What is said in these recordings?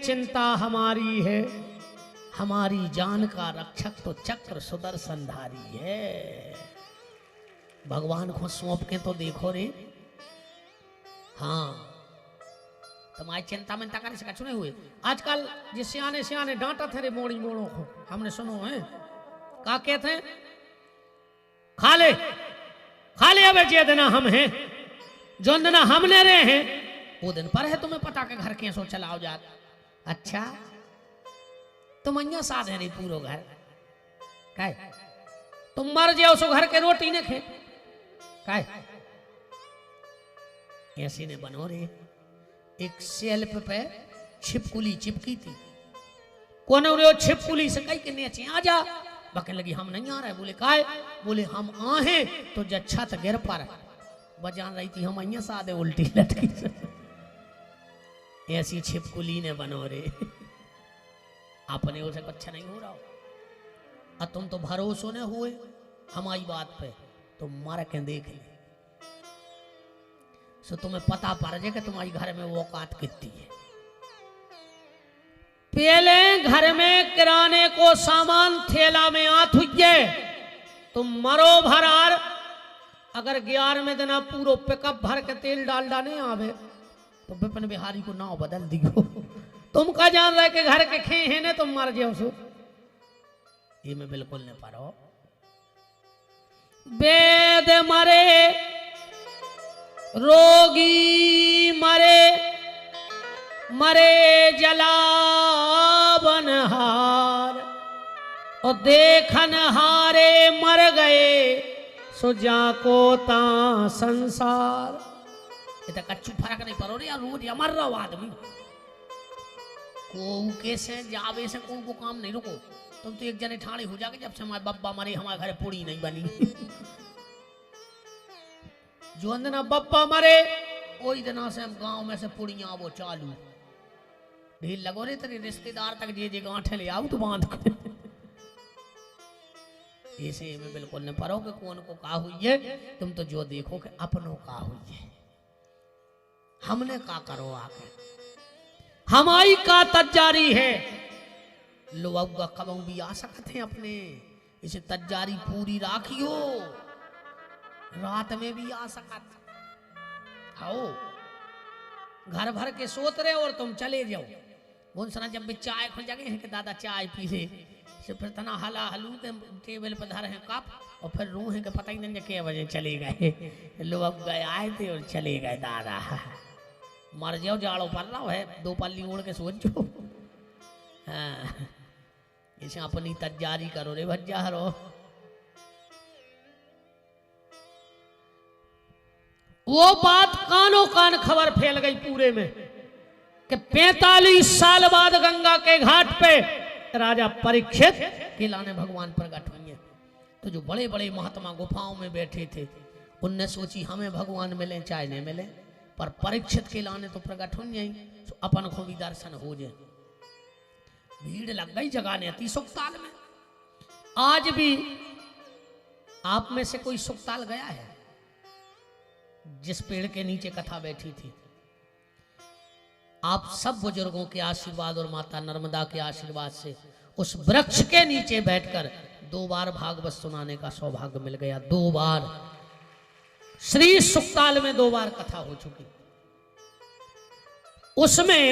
चिंता हमारी है, हमारी जान का रक्षक तो चक्र सुदर्शनधारी है। भगवान को सौंप के तो देखो रे। हाँ, तुम्हारी चिंता मिंता करने से कछु नहीं हुए। आजकल जिस सियाने सियाने डांटा थे रे मोड़ी मोड़ों को, हमने सुनो है क्या कहते हैं, खा ले अब जे दिन हम हैं, जो दिन हमने रहे हैं वो दिन पर है तुम्हें पता के घर कैसो चलाओ जात। अच्छा तुम अन्य साध है रे पूरो घर काय, तुम मर जाओ सो घर के रोटी ने खे काय। ऐसे ने बनो रे। एक सेल्फ पे छिपकुली चिपकी थी, कौन रे छिपकुली से कई के नीचे आ जा, बकने लगी हम नहीं आ रहे। बोले काय, बोले हम आहे तो जब छत गिर पर बजान रही थी हम अन्य साधे उल्टी लटकी से। ऐसी छिपकुली ने बनो रे। अपने उसे अच्छा नहीं हो रहा हो, और तुम तो भरोसो न हुए हमारी बात पे, तो मर के देख ले सो तुम्हें पता पड़ जाए कि तुम्हारी घर में वो औकात कितनी है। पहले घर में किराने को सामान थैला में आत हुई, तुम मरो भरार। अगर 11वें दिन पूरा पिकअप भर के तेल डाल डाने आवे तो विपिन बिहारी को नाव बदल दियो। तुम का जान रहे कि घर के खे हैं ने तुम मर जाओ सो, ये मैं बिल्कुल नहीं पारो। वेद मरे, रोगी मरे, मरे जलावन हार, और देखन हारे मर गए सो जाको ता संसार। ये तो कच्चू फर्क नहीं पड़ो रे यार, रोज अमर रहो आदमी को कैसे जावे से को काम नहीं रुको। तुम तो एक जने ठाणे हो जाके जब से हमारे बब्बा मरे हमारे घर पूड़ी नहीं बनी। जो अंदना बब्बा मरे वही दिना से हम गांव में से पुड़िया वो चालू ढील लगो रे। तेरे रिश्तेदार तक जे गांठे ले आओ तो बांध को। ऐसे में बिल्कुल न पढ़ो कि कौन को का हुई है, तुम तो जो देखो कि अपनों का हुई है। हमने का करो आके, हमारी का तजारी है। लोग कबू भी आ सकते हैं अपने, इसे तजारी पूरी राखियो, रात में भी आ सकत आओ। घर भर के सोत रहे और तुम चले जाओ। वो सना जब भी चाय खुल जागे हैं कि दादा चाय पी ले, फिर तना हला हलू के टेबल पर धर है कप, और फिर रू है कि पता ही नहीं क्या बजे चले गए। लोग गए आए थे और चले गए। दादा मर जाओ, जाड़ो पड़ रहा है, 2 पल्ली ओढ़ के सोचो। हाँ, इसे अपनी तजारी करो रे भज्जा रो। वो बात कानों कान खबर फैल गई पूरे में कि 45 साल बाद गंगा के घाट पे राजा परीक्षित के लाने भगवान प्रकट हुए। तो जो बड़े बड़े महात्मा गुफाओं में बैठे थे उनने सोची हमें भगवान मिले चाहे नहीं मिले, पर परीक्षित के लाने तो प्रकट हो जाए तो अपन को भी दर्शन हो जाए। भीड़ लग गई जगह ने अति सुखताल में। आज भी आप में से कोई सुखताल गया है जिस पेड़ के नीचे कथा बैठी थी? आप सब बुजुर्गों के आशीर्वाद और माता नर्मदा के आशीर्वाद से उस वृक्ष के नीचे बैठकर 2 बार भागवत सुनाने का सौभाग्य मिल गया। 2 बार श्री सुखताल में 2 बार कथा हो चुकी। उसमें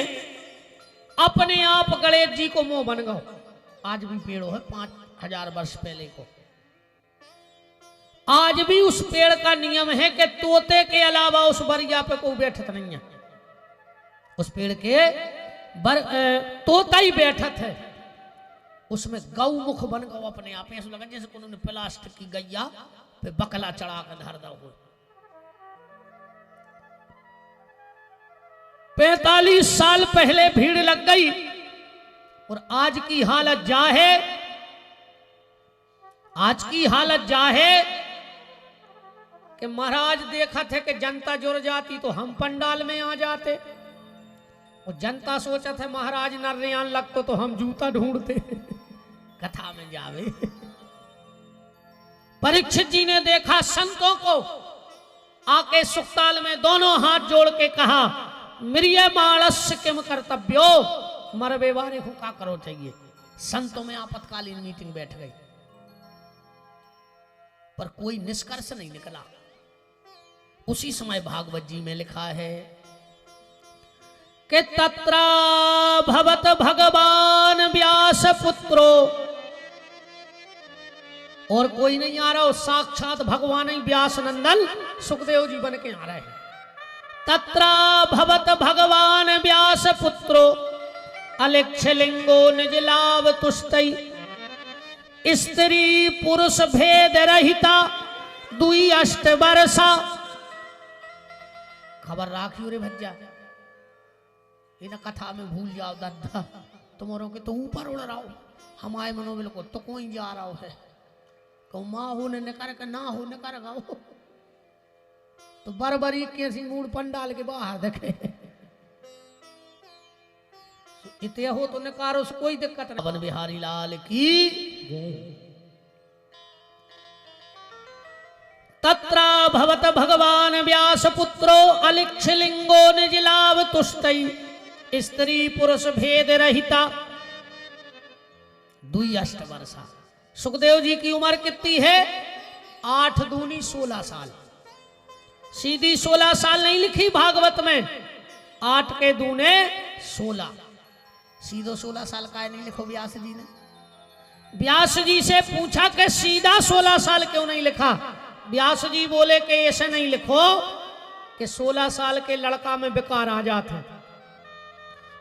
अपने आप गणेश जी को मोह बन गो। आज भी पेड़ है 5000 वर्ष पहले को। आज भी उस पेड़ का नियम है कि तोते के अलावा उस बरिया पे कोई बैठत नहीं है। उस पेड़ के तोता ही बैठत है। उसमें गौमुख बन गो अपने आप, ऐसा लगा जैसे उन्होंने प्लास्टिक की गैया पे बकला चढ़ा कर धर दो। 45 साल पहले भीड़ लग गई और आज की हालत जा है। आज की हालत जा है कि महाराज देखा थे कि जनता जुड़ जाती तो हम पंडाल में आ जाते, और जनता सोचा थे महाराज नर्यान लगतो तो हम जूता ढूंढते कथा में जावे। परीक्षित जी ने देखा संतों को, आके सुखताल में दोनों हाथ जोड़ के कहा, मिरिय माणस्य किम कर्तव्यो, मरबे वाले को का करो चाहिए। संतों में आपातकालीन मीटिंग बैठ गई, पर कोई निष्कर्ष नहीं निकला। उसी समय भागवत जी में लिखा है कि तत्रा भवत भगवान व्यास पुत्रो, और कोई नहीं आ रहा हो, साक्षात भगवान ही व्यास नंदन सुखदेव जी बन के आ रहे हैं। तत्रा भवत भगवान व्यास पुत्रो अलिक्ष लिंगो निज लाभ तुष्टै, स्त्री पुरुष भेद रहिता दुई अष्ट वर्षा। खबर राखियो रे भज्जा, इन कथा में भूल जाओ दादा, तुम्हारों के तो ऊपर उड़ रहा हो, हमारे मनोबल को तो कोई जा रहा है। कहूँ माँ हो ने कर के ना हो ने कर गाओ, तो बरबरी के मूड पंडाल के बाहर देखे इतने हो तो नकारो से कोई दिक्कत नहीं। वन बिहारी लाल की तत्रा भवत भगवान व्यास पुत्रो अलिक्ष लिंगो निज लाभ तुष्टै, स्त्री पुरुष भेद रहिता दुई अष्ट वर्षा। सुखदेव जी की उम्र कितनी है? 8 दूनी 16 साल। सीधी 16 साल नहीं लिखी भागवत में, 8 के दूने 16, सीधो 16 साल का नहीं लिखो व्यास जी ने। व्यास जी से पूछा कि सीधा 16 साल क्यों नहीं लिखा? व्यास जी बोले कि ऐसे नहीं लिखो कि 16 साल के लड़का में बेकार आ जाते,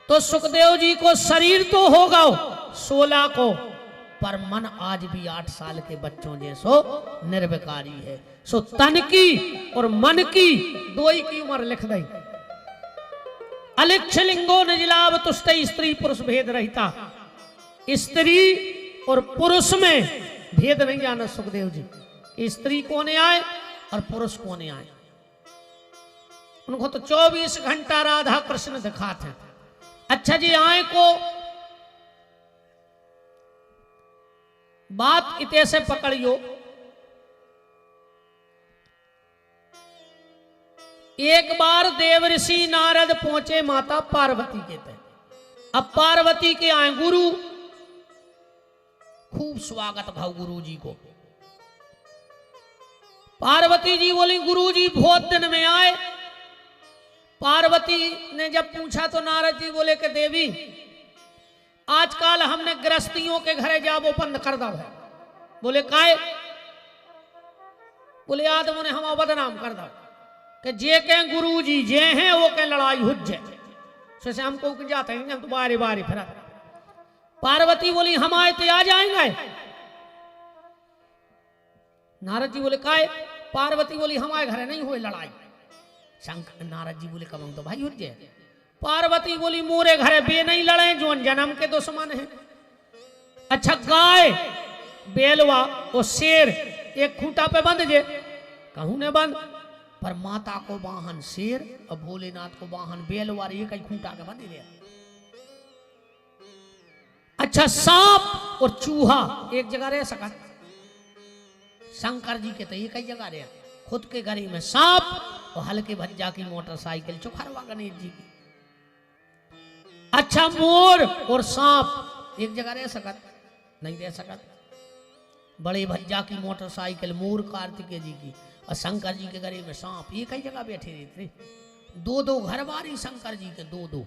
तो सुखदेव जी को शरीर तो होगा 16 को, पर मन आज भी 8 साल के बच्चों जैसो निर्विकारी है। सो तन की और मन की दो ही की उम्र लिख दी। अलिक्ष लिंगो निज लाभ तुष्ट, स्त्री पुरुष भेद रहता। स्त्री और पुरुष में भेद नहीं जाना सुखदेव जी, स्त्री कोने आए और पुरुष कोने आए। उनको तो 24 घंटा राधा कृष्ण दिखाते हैं। अच्छा जी, आए को बात इतने से पकड़ियो, एक बार देवऋषि नारद पहुंचे माता पार्वती के तय। अब पार्वती के आए गुरु, खूब स्वागत भाव गुरु जी को। पार्वती जी बोली गुरु जी बहुत दिन में आए। पार्वती ने जब पूछा तो नारद जी बोले कि देवी आजकल हमने गृहस्थियों के घरे जाबो बंद कर दो है। बोले काहे? बोले आदमों ने हम बदनाम कर दो कि जे के गुरु जी जे हैं वो के लड़ाई हुज्जे से हमको जाते हैं, हम तो बारी बारी फिर। पार्वती बोली हम आए तो आ जाएंगे। नारद जी बोले काहे? पार्वती बोली हमारे घरे नहीं हुए लड़ाई। शंकर नारद जी बोले कब हम तो भाई हुज्जे। पार्वती बोली मोरे घरे बे नहीं लड़े जो जन्म के दुश्मन है। अच्छा गाय बेलवा और शेर एक खूंटा पे बंद जे, कहूं ने बंद, पर माता को वाहन शेर और भोलेनाथ को वाहन बेलवा एक ही खूंटा के बंद दिया। अच्छा सांप और चूहा एक जगह रह सका? शंकर जी के तो एक ही जगह रहे, खुद के घरे में सांप और हल्के भज्जा की मोटरसाइकिल चुखरवा गणेश जी की। अच्छा मोर और सांप एक जगह रह सकत? नहीं रह सकत। बड़े भज्जा की मोटरसाइकिल मोर कार्तिकेय जी की और शंकर जी के घरे में सांप एक ही जगह बैठे रहते। दो दो घर बारी शंकर जी के, दो दो।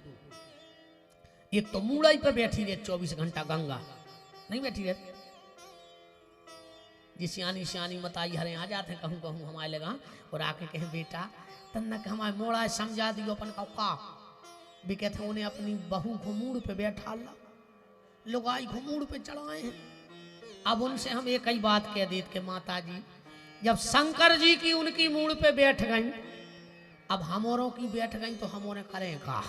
एक तो मूड़ाई पे बैठी रहे 24 घंटा, गंगा नहीं बैठी रहे। जी सियानी सियानी मताई हरे आ जाते कहूँ कहूँ हमारे लगा और आके कहे बेटा तन्नक हमारे मोड़ा समझा दियो अपन का भी कहते उन्हें अपनी बहू घुमूड़ पे बैठा ला, लुगाई घुमूड़ पे चढ़ाए हैं। अब उनसे हम एक ही बात कह देते कि माता जी जब शंकर जी की उनकी मूड़ पे बैठ गई, अब हमोरों की बैठ गई तो हमोरे करें का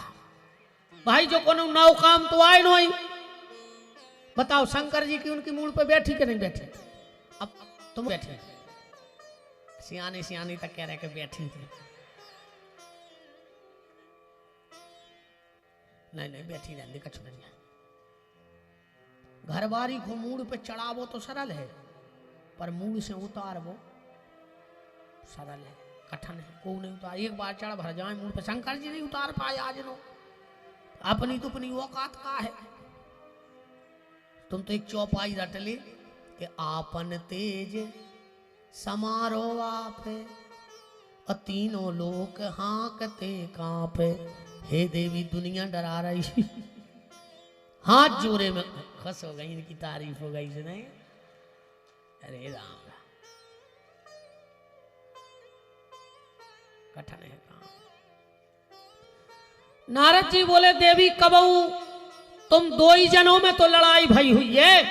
भाई? जो कोनो नौ काम तो आए नहीं। बताओ शंकर जी की उनकी मूड़ पे बैठी कि नहीं बैठी? अब तुम बैठे, सियानी सियानी तक कह रहे कि बैठी थे। नहीं नहीं बैठी रहने का छोड़िए। घरवारी को मूड पे चढ़ावो तो सरल है, पर मूड से उतार वो सरल है, कठिन है। को नहीं उतार, एक बार चढ़ भर जाए मूड पे। शंकर जी नहीं उतार पाए आज नो, अपनी तो अपनी औकात का है। तुम तो एक चौपाई रट ले कि आपन तेज समारो आप और तीनों लोग हाँकते कांपे। हे देवी दुनिया डरा रही। हाथ जोड़े में खुश हो गई, इनकी तारीफ हो गई सुने। अरे राम कठिन है काम। नारद जी बोले देवी कबहू तुम दो ही जनों में तो लड़ाई भई हुई है।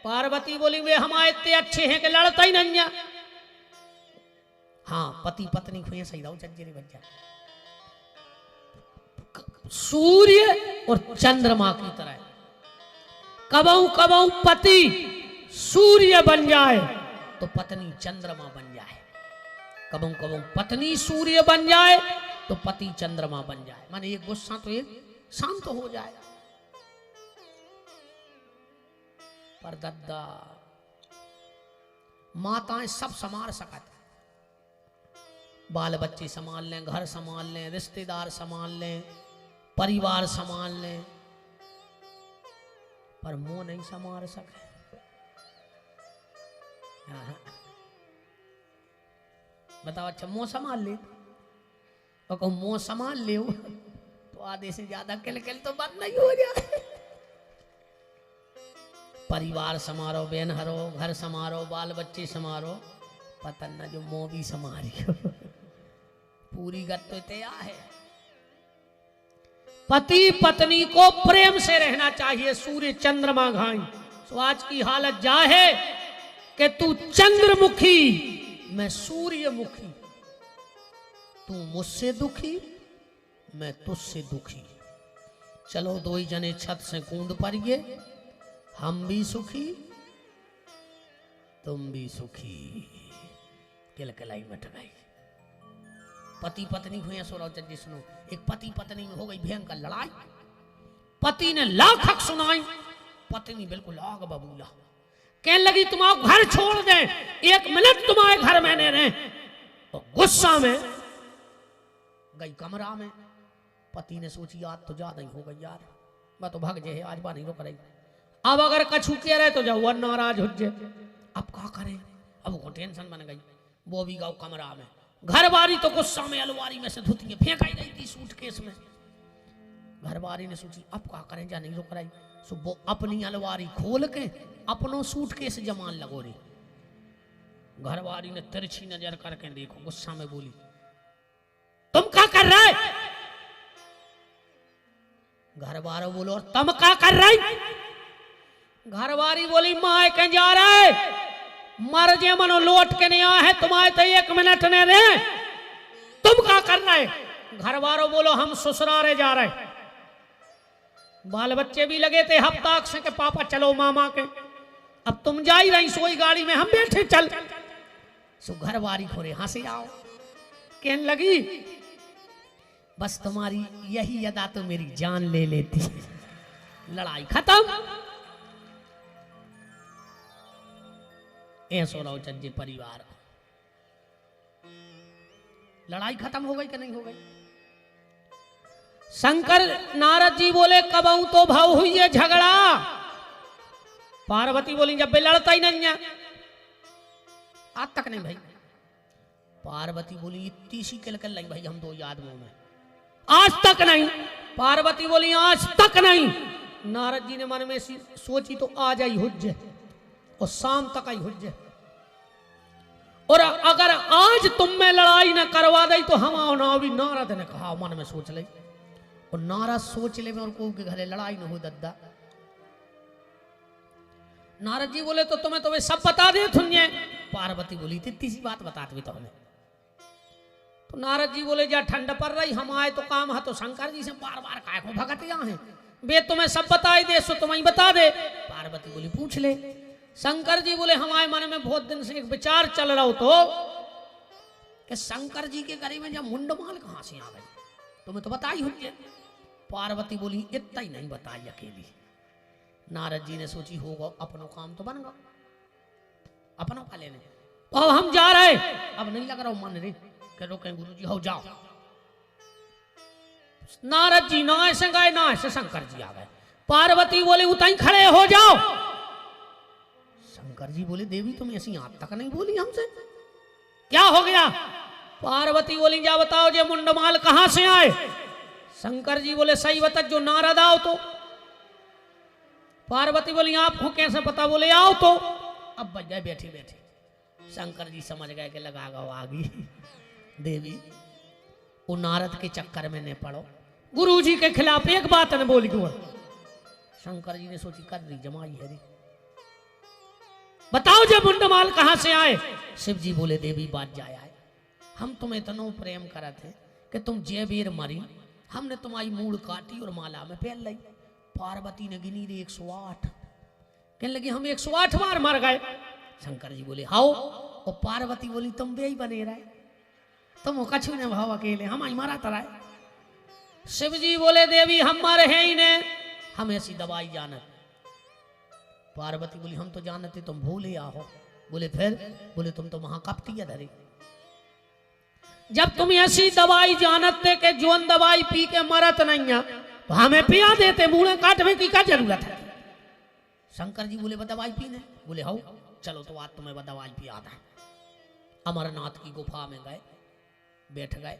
पार्वती बोली वे हमारे इतने अच्छे हैं कि लड़ता ही नहीं। हाँ पति पत्नी हुए सही रहो जंजीरें बच जाए। सूर्य और चंद्रमा की तरह कबहू कबहू पति सूर्य बन जाए तो पत्नी चंद्रमा बन जाए। कबहू कबहू पत्नी सूर्य बन जाए तो पति चंद्रमा बन जाए। माने एक गुस्सा तो एक शांत हो जाए। पर दद्दा माताएं सब संभाल सकते, बाल बच्चे संभाल लें, घर संभाल लें, रिश्तेदार संभाल लें, परिवार संभाल लें, पर मुंह नहीं संभाल सके। बताओ अच्छा मुंह संभाल ले और कहूं मुंह संभाल ले तो आधे से ज्यादा किलकिल तो बंद नहीं हो जाए। परिवार समारो, बहन हरो, घर समारो, बाल बच्चे समारो, पता न जो मुंह भी समारियो। पूरी गत तो तैयार है। पति पत्नी को प्रेम से रहना चाहिए। सूर्य चंद्रमा घाई। तो आज की हालत जा है कि तू चंद्रमुखी मैं सूर्यमुखी, तू मुझसे दुखी मैं तुझसे दुखी। चलो दो ही जने छत से कूद पड़िए, हम भी सुखी तुम भी सुखी। किलकिलाई मट गई। पति पत्नी हुए सुनो जल्दी सुनो। एक पति पत्नी में हो गई भयंकर लड़ाई। पति ने लाख हक सुनाई, पत्नी बिल्कुल आग बबूला कहने लगी तुम आओ घर छोड़ दे, एक मिनट तुम्हारे घर में नहीं रहे। तो गुस्सा में गई कमरा में। पति ने सोची आज तो ज्यादा ही हो गई यार, मैं तो भाग जाए आज बार नहीं रोक रही। अब अगर कछु कह रहे तो जाओ नाराज हो जाए। अब क्या करें, अब वो टेंशन बन गई। वो भी गाँव कमरा में, घर बारी तो गुस्सा में अलमारी में से धुतियां फेंकाई गई थी सूटकेस में। घरवारी ने सोची अब क्या करें, जा नहीं रुक रही। सो वो अपनी अलमारी खोल के अपनों सूटकेस जमान लगो रही। घरवारी ने तिरछी नजर करके देखो, गुस्सा में बोली तुम क्या कर रहे? घरवारों बोलो और तुम क्या कर रही? घरवारी बोली माँ कहीं जा रहे, मर जे मनो लौट के नहीं आए तुम्हारे तो एक मिनट ने रहे, तुम क्या कर रहे? घरवारों बोलो हम ससुरारे जा रहे। बाल बच्चे भी लगे थे हफ्ता से के पापा चलो मामा के। अब तुम जा ही रही सोई गाड़ी में, हम बैठे चल। सो घरवारी खोरे हंसी आओ, कहने लगी बस तुम्हारी यही अदा तो मेरी जान ले लेती। लड़ाई खत्म। ऐसो रहो चंजे परिवार। लड़ाई खत्म हो गई कि नहीं हो गई? शंकर नारद जी बोले कबहू तो भाव हुई है झगड़ा। पार्वती बोली जब भी लड़ता ही नहीं है आज तक नहीं भाई। पार्वती बोली इतनी सी किलकिल लगी भाई हम दो आदमियों में, आज तक नहीं। पार्वती बोली आज तक नहीं। नारद जी ने मन में सोची तो आज आई हुज्जे और शाम तक आई हुज्जे, और अगर आज तुम में लड़ाई न करवा दई तो हम आओ ना भी। नारद ने कहा मन में सोच ले, और नारद सोच ले में और को के घरे लड़ाई न हो दद्दा। नारद जी बोले तो तुम्हें सब बता दे थुन्ये। पार्वती बोली इतनी सी बात बता दी तो हमें। तो नारद जी बोले जा ठंड पड़ रही, हम आए तो काम है तो शंकर जी से बार बार काय को भगत यहाँ है, वे तुम्हें सब बताई दे सो तुम्हें बता दे। पार्वती बोली पूछ ले। शंकर जी बोले हमारे मन में बहुत दिन से एक विचार चल रहा हो तो कि शंकर जी के गले में जब मुंडमाल कहां से आ गई, तुम्हें तो बताई हुई। पार्वती बोली इतना ही नहीं बताई अकेली। नारद जी ने सोची होगा अपनों काम तो बन गया, अपनों का लेने। तो अब हम जा रहे, अब नहीं लग रहा मन रे, कह रोकें गुरु जी हो जाओ। नारद जी ना ऐसे गए ना ऐसे शंकर जी आ गए। पार्वती बोले उताई खड़े हो जाओ। शंकर जी बोले देवी तुम ऐसी आज तक नहीं बोली हमसे, क्या हो गया? पार्वती बोली जा बताओ जे मुंडमाल कहां से आए? शंकर जी बोले सही बता जो नारद आओ तो। पार्वती बोली आपको कैसे पता? बोले आओ तो। अब बच गए बैठे बैठे। शंकर जी समझ गए कि लगा गो आगी। देवी वो नारद के चक्कर में न पड़ो, गुरु जी के खिलाफ एक बात न बोली क्यों। शंकर जी ने सोची कर दी जमाई है रे, बताओ जब मुंडमाल कहां से आए? शिव जी बोले देवी बात जाए आए, हम तुम्हें इतना प्रेम करा थे कि तुम जे बेर मरी हमने तुम्हारी मूड़ काटी और माला में पहन ली। पार्वती ने गिनी रे 108, कहने लगी हम 108 बार मर गए। शंकर जी बोले हाओ, और पार्वती बोली तुम बे ही बने रहे, तुम कछु ने भाव अकेले हम आई मारा तराए। शिव जी बोले देवी हम मर है ही ने, हम ऐसी दवाई जानत। पार्वती बोली हम तो जानते तुम भूले आहो। बोले फिर? बोले तुम तो महाकपटी धरे, जब तुम ऐसी दवाई जानते कि जोन दवाई पी के मरत नहीं है तो हमें पिया देते, मुंह काटने की क्या जरूरत है? शंकर जी बोले दवाई पीने? बोले हाउ चलो तो आज तुम्हें दवाई पिया था। अमरनाथ की गुफा में गए, बैठ गए।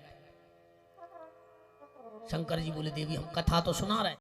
शंकर जी बोले देवी हम कथा तो सुना रहे।